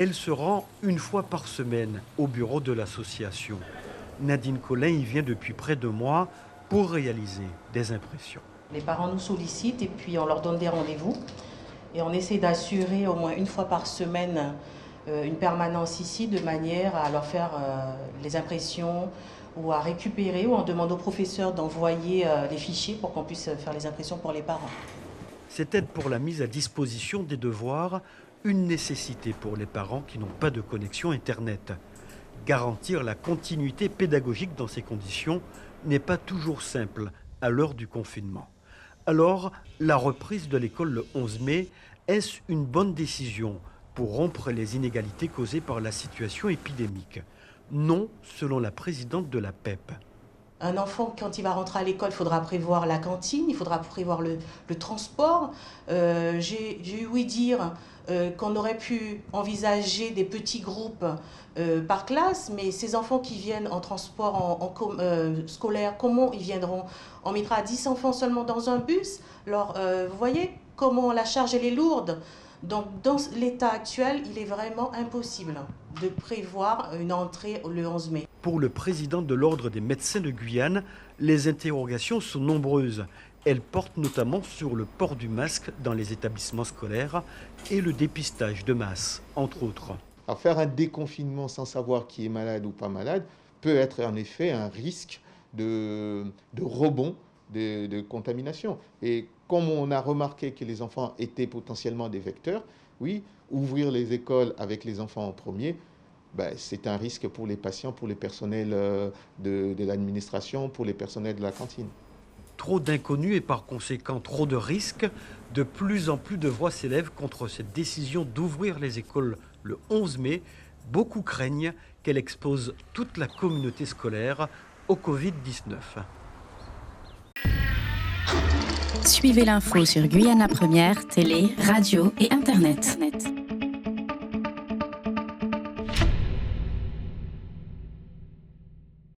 Elle se rend une fois par semaine au bureau de l'association. Nadine Collin y vient depuis près de mois pour réaliser des impressions. Les parents nous sollicitent et puis on leur donne des rendez-vous. Et on essaie d'assurer au moins une fois par semaine une permanence ici de manière à leur faire les impressions ou à récupérer, ou on demande au professeur d'envoyer les fichiers pour qu'on puisse faire les impressions pour les parents. Cette aide pour la mise à disposition des devoirs, une nécessité pour les parents qui n'ont pas de connexion Internet. Garantir la continuité pédagogique dans ces conditions n'est pas toujours simple à l'heure du confinement. Alors, la reprise de l'école le 11 mai, est-ce une bonne décision pour rompre les inégalités causées par la situation épidémique? Non, selon la présidente de la PEP. Un enfant, quand il va rentrer à l'école, il faudra prévoir la cantine, il faudra prévoir le transport. J'ai eu ouï dire qu'on aurait pu envisager des petits groupes par classe, mais ces enfants qui viennent en transport scolaire, comment ils viendront? On mettra 10 enfants seulement dans un bus. Alors, vous voyez comment la charge elle est lourde. Donc, dans l'état actuel, il est vraiment impossible de prévoir une entrée le 11 mai. Pour le président de l'Ordre des médecins de Guyane, les interrogations sont nombreuses. Elles portent notamment sur le port du masque dans les établissements scolaires et le dépistage de masse, entre autres. Alors, faire un déconfinement sans savoir qui est malade ou pas malade peut être en effet un risque de rebond de contamination. Et comme on a remarqué que les enfants étaient potentiellement des vecteurs, oui, ouvrir les écoles avec les enfants en premier, c'est un risque pour les patients, pour les personnels de l'administration, pour les personnels de la cantine. Trop d'inconnus et par conséquent trop de risques. De plus en plus de voix s'élèvent contre cette décision d'ouvrir les écoles le 11 mai. Beaucoup craignent qu'elle expose toute la communauté scolaire au Covid-19. Suivez l'info sur Guyana Première, télé, radio et Internet.